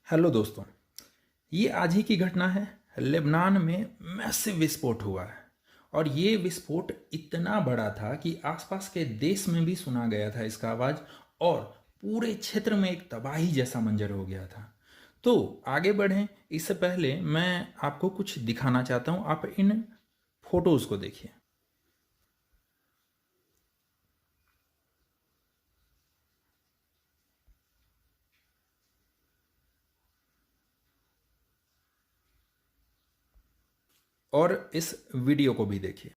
Hello दोस्तों, ये आज ही की घटना है। लेबनान में मैसिव विस्फोट हुआ है और ये विस्फोट इतना बड़ा था कि आसपास के देश में भी सुना गया था इसका आवाज़ और पूरे क्षेत्र में एक तबाही जैसा मंजर हो गया था। तो आगे बढ़ें इससे पहले मैं आपको कुछ दिखाना चाहता हूँ। आप इन फोटोज़ को देखिए। और इस वीडियो को भी देखिए।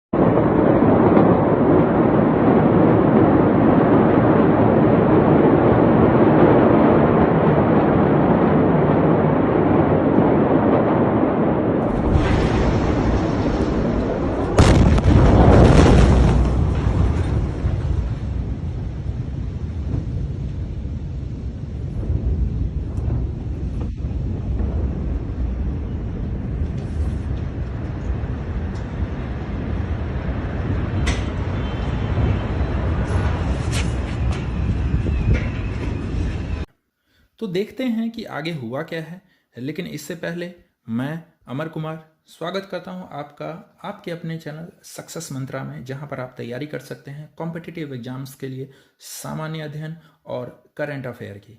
तो देखते हैं कि आगे हुआ क्या है, लेकिन इससे पहले मैं अमर कुमार स्वागत करता हूं आपका आपके अपने चैनल सक्सेस मंत्रा में, जहां पर आप तैयारी कर सकते हैं कॉम्पिटिटिव एग्जाम्स के लिए सामान्य अध्ययन और करंट अफेयर की।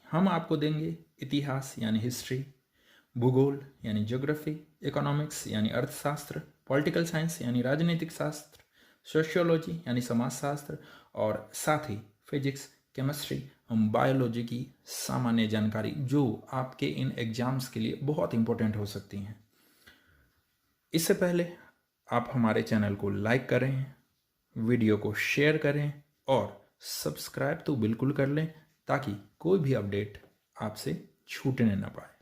हम आपको देंगे इतिहास यानी हिस्ट्री, भूगोल यानी ज्योग्राफी, इकोनॉमिक्स यानी अर्थशास्त्र, पॉलिटिकल साइंस यानी राजनीतिक शास्त्र, सोशियोलॉजी यानी समाजशास्त्र और साथ ही फिजिक्स, केमिस्ट्री, बायोलॉजी की सामान्य जानकारी जो आपके इन एग्जाम्स के लिए बहुत इंपॉर्टेंट हो सकती हैं। इससे पहले आप हमारे चैनल को लाइक करें, वीडियो को शेयर करें और सब्सक्राइब तो बिल्कुल कर लें ताकि कोई भी अपडेट आपसे छूटने ना पाए।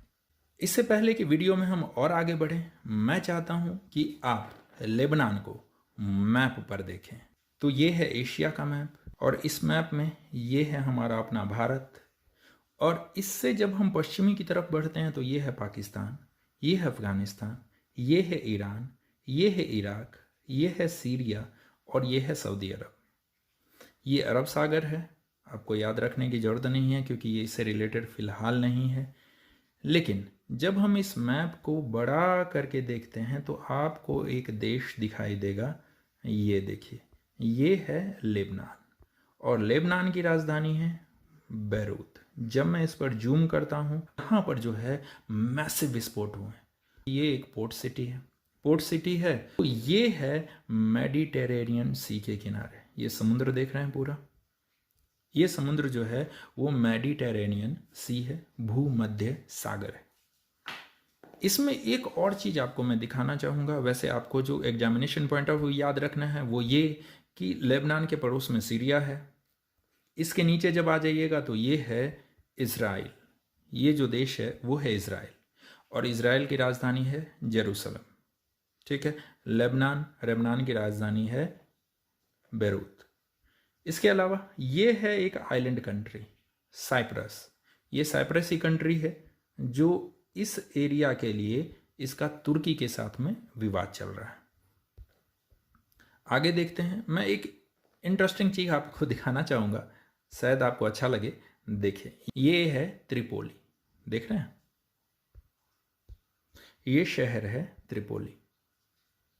इससे पहले कि वीडियो में हम और आगे बढ़ें, मैं चाहता हूं कि आप लेबनान को मैप पर देखें। तो ये है एशिया का मैप और इस मैप में ये है हमारा अपना भारत, और इससे जब हम पश्चिमी की तरफ बढ़ते हैं तो ये है पाकिस्तान, ये है अफगानिस्तान, ये है ईरान, ये है इराक, ये है सीरिया और ये है सऊदी अरब। ये अरब सागर है, आपको याद रखने की ज़रूरत नहीं है क्योंकि ये इससे रिलेटेड फ़िलहाल नहीं है। लेकिन जब हम इस मैप को बड़ा करके देखते हैं तो आपको एक देश दिखाई देगा। ये देखिए, ये है लेबनान और लेबनान की राजधानी है बैरूत। जब मैं इस पर जूम करता हूँ, यहाँ पर जो है मैसिव विस्फोट हुए हैं। ये एक पोर्ट सिटी है। तो ये है मेडिटेरेनियन सी के किनारे, ये समुद्र देख रहे हैं पूरा, ये समुद्र जो है वो मेडिटेरेनियन सी है, भूमध्य सागर है। इसमें एक और चीज़ आपको मैं दिखाना चाहूँगा। वैसे आपको जो एग्जामिनेशन पॉइंट ऑफ व्यू याद रखना है वो ये कि लेबनान के पड़ोस में सीरिया है। इसके नीचे जब आ जाइएगा तो ये है इज़राइल। ये जो देश है वो है इज़राइल और इज़राइल की राजधानी है जेरूसलम। ठीक है, लेबनान की राजधानी है बैरूत। इसके अलावा ये है एक आइलैंड कंट्री साइप्रस। ये साइप्रस ही कंट्री है जो इस एरिया के लिए इसका तुर्की के साथ में विवाद चल रहा है। आगे देखते हैं। मैं एक इंटरेस्टिंग चीज़ आपको दिखाना चाहूँगा, शायद आपको अच्छा लगे। देखिए, ये है त्रिपोली, देख रहे हैं, ये शहर है त्रिपोली।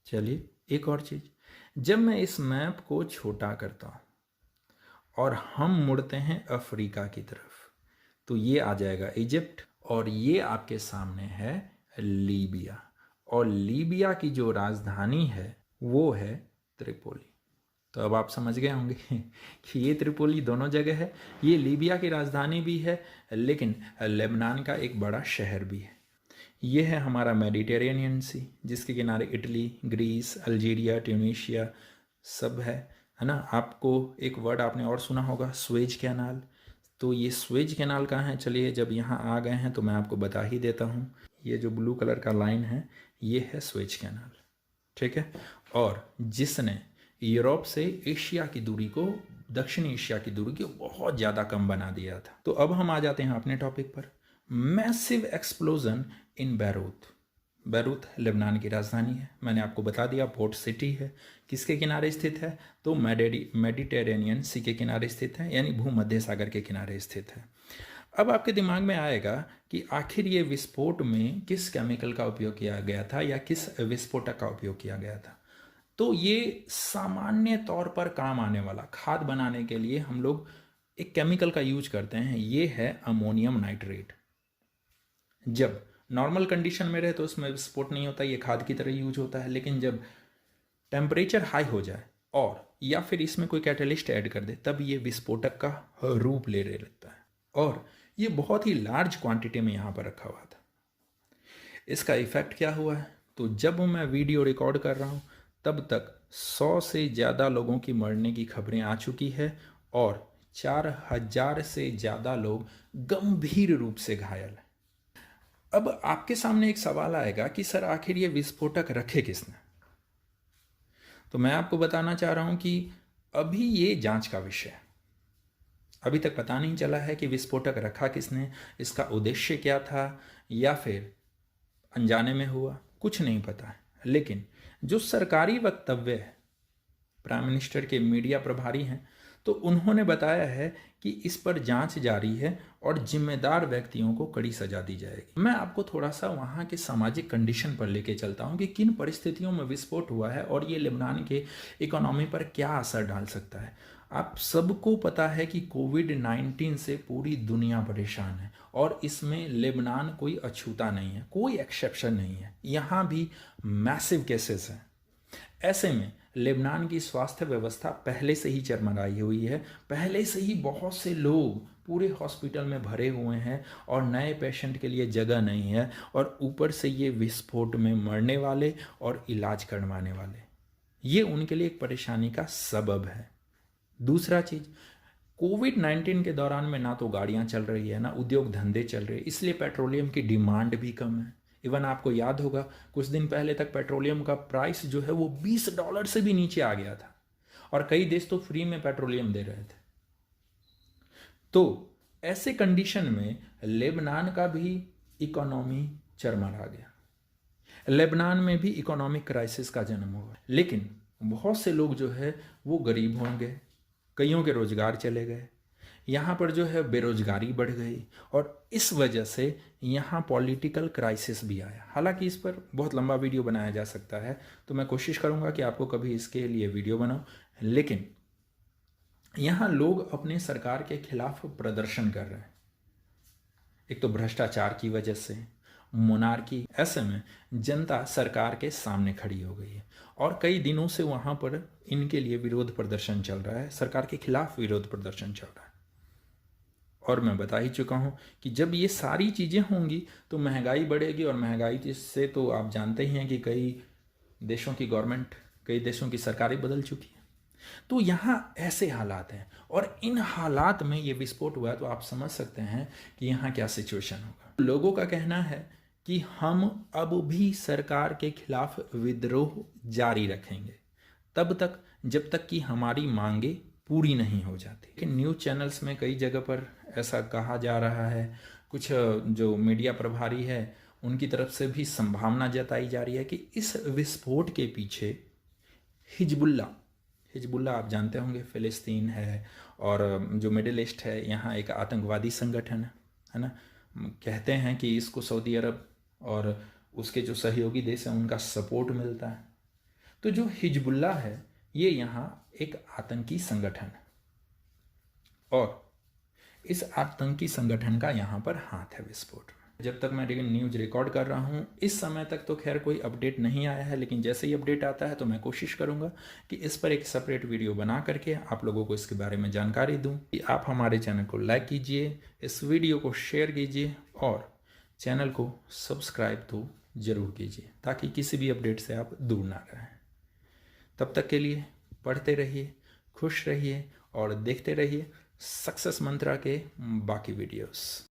चलिए एक और चीज़, जब मैं इस मैप को छोटा करता हूँ और हम मुड़ते हैं अफ्रीका की तरफ तो ये आ जाएगा इजिप्ट और ये आपके सामने है लीबिया, और लीबिया की जो राजधानी है वो है त्रिपोली। तो अब आप समझ गए होंगे कि ये त्रिपोली दोनों जगह है। ये लीबिया की राजधानी भी है लेकिन लेबनान का एक बड़ा शहर भी है। ये है हमारा मेडिटेरेनियन सी, जिसके किनारे इटली, ग्रीस, अल्जीरिया, ट्यूनीशिया सब है ना। आपको एक वर्ड आपने और सुना होगा, स्वेज कैनाल। तो ये स्वेज कैनाल कहाँ है, चलिए जब यहाँ आ गए हैं तो मैं आपको बता ही देता हूँ। ये जो ब्लू कलर का लाइन है ये है स्वेज कैनाल, ठीक है। और जिसने यूरोप से एशिया की दूरी को, दक्षिणी एशिया की दूरी को बहुत ज़्यादा कम बना दिया था। तो अब हम आ जाते हैं अपने टॉपिक पर। मैसिव एक्सप्लोजन इन बैरूत। बैरूत लेबनान की राजधानी है। मैंने आपको बता दिया पोर्ट सिटी है। किसके किनारे स्थित है? तो मेडिटेरेनियन सी के किनारे स्थित है, यानी भूमध्य सागर के किनारे स्थित है। अब आपके दिमाग में आएगा कि आखिर ये विस्फोट में किस केमिकल का उपयोग किया गया था या किस विस्फोटक का उपयोग किया गया था। तो ये सामान्य तौर पर काम आने वाला खाद बनाने के लिए हम लोग एक केमिकल का यूज करते हैं, ये है अमोनियम नाइट्रेट। जब नॉर्मल कंडीशन में रहे तो उसमें विस्फोट नहीं होता, ये खाद की तरह यूज होता है। लेकिन जब टेम्परेचर हाई हो जाए और या फिर इसमें कोई कैटलिस्ट ऐड कर दे, तब ये विस्फोटक का रूप ले लगता है। और ये बहुत ही लार्ज क्वांटिटी में यहाँ पर रखा हुआ था। इसका इफेक्ट क्या हुआ है? तो जब मैं वीडियो रिकॉर्ड कर रहा हूँ तब तक 100 से ज़्यादा लोगों की मरने की खबरें आ चुकी है और 4000 से ज़्यादा लोग गंभीर रूप से घायल हैं। अब आपके सामने एक सवाल आएगा कि सर आखिर ये विस्फोटक रखे किसने? तो मैं आपको बताना चाह रहा हूं कि अभी ये जांच का विषय है। अभी तक पता नहीं चला है कि विस्फोटक रखा किसने, इसका उद्देश्य क्या था, या फिर अनजाने में हुआ, कुछ नहीं पता है। लेकिन जो सरकारी वक्तव्य है, प्राइम मिनिस्टर के मीडिया प्रभारी हैं, तो उन्होंने बताया है कि इस पर जांच जारी है और जिम्मेदार व्यक्तियों को कड़ी सजा दी जाएगी। मैं आपको थोड़ा सा वहाँ के सामाजिक कंडीशन पर लेके चलता हूँ कि किन परिस्थितियों में विस्फोट हुआ है और ये लेबनान के इकोनॉमी पर क्या असर डाल सकता है। आप सबको पता है कि कोविड-19 से पूरी दुनिया परेशान है और इसमें लेबनान कोई अछूता नहीं है, कोई एक्सेप्शन नहीं है। यहाँ भी मैसिव केसेस हैं। ऐसे में लेबनान की स्वास्थ्य व्यवस्था पहले से ही चरमराई हुई है। पहले से ही बहुत से लोग पूरे हॉस्पिटल में भरे हुए हैं और नए पेशेंट के लिए जगह नहीं है, और ऊपर से ये विस्फोट में मरने वाले और इलाज करवाने वाले, ये उनके लिए एक परेशानी का सबब है। दूसरा चीज़, कोविड-19 के दौरान में ना तो गाड़ियाँ चल रही है, ना उद्योग धंधे चल रहे, इसलिए पेट्रोलियम की डिमांड भी कम है। इवन आपको याद होगा कुछ दिन पहले तक पेट्रोलियम का प्राइस जो है वो $20 से भी नीचे आ गया था और कई देश तो फ्री में पेट्रोलियम दे रहे थे। तो ऐसे कंडीशन में लेबनान का भी इकोनॉमी चरमरा गया। लेबनान में भी इकोनॉमिक क्राइसिस का जन्म हुआ, लेकिन बहुत से लोग जो है वो गरीब होंगे, कईयों के रोजगार चले गए, यहाँ पर जो है बेरोजगारी बढ़ गई और इस वजह से यहाँ पॉलिटिकल क्राइसिस भी आया। हालांकि इस पर बहुत लंबा वीडियो बनाया जा सकता है, तो मैं कोशिश करूँगा कि आपको कभी इसके लिए वीडियो बनाऊँ। लेकिन यहाँ लोग अपने सरकार के खिलाफ प्रदर्शन कर रहे हैं, एक तो भ्रष्टाचार की वजह से, मोनार्की। ऐसे में जनता सरकार के सामने खड़ी हो गई है और कई दिनों से वहाँ पर इनके लिए विरोध प्रदर्शन चल रहा है, सरकार के खिलाफ विरोध प्रदर्शन चल रहा है। और मैं बता ही चुका हूँ कि जब ये सारी चीज़ें होंगी तो महंगाई बढ़ेगी, और महंगाई से तो आप जानते ही हैं कि कई देशों की गवर्नमेंट, कई देशों की सरकारें बदल चुकी हैं। तो यहाँ ऐसे हालात हैं और इन हालात में ये विस्फोट हुआ है, तो आप समझ सकते हैं कि यहाँ क्या सिचुएशन होगा। लोगों का कहना है कि हम अब भी सरकार के खिलाफ विद्रोह जारी रखेंगे तब तक जब तक कि हमारी मांगे पूरी नहीं हो जाती। लेकिन न्यूज़ चैनल्स में कई जगह पर ऐसा कहा जा रहा है, कुछ जो मीडिया प्रभारी है उनकी तरफ से भी संभावना जताई जा रही है कि इस विस्फोट के पीछे हिजबुल्ला आप जानते होंगे, फिलिस्तीन है और जो मिडिल ईस्ट है, यहाँ एक आतंकवादी संगठन है ना। कहते हैं कि इसको सऊदी अरब और उसके जो सहयोगी देश हैं उनका सपोर्ट मिलता है। तो जो हिजबुल्ला है ये यहाँ एक आतंकी संगठन है और इस आतंकी संगठन का यहाँ पर हाथ है विस्फोट में। जब तक मैं न्यूज़ रिकॉर्ड कर रहा हूँ इस समय तक तो खैर कोई अपडेट नहीं आया है, लेकिन जैसे ही अपडेट आता है तो मैं कोशिश करूँगा कि इस पर एक सेपरेट वीडियो बना करके आप लोगों को इसके बारे में जानकारी दूँ। कि आप हमारे चैनल को लाइक कीजिए, इस वीडियो को शेयर कीजिए और चैनल को सब्सक्राइब तो ज़रूर कीजिए ताकि किसी भी अपडेट से आप दूर ना रहें। तब तक के लिए पढ़ते रहिए, खुश रहिए और देखते रहिए सक्सेस मंत्रा के बाकी वीडियोस।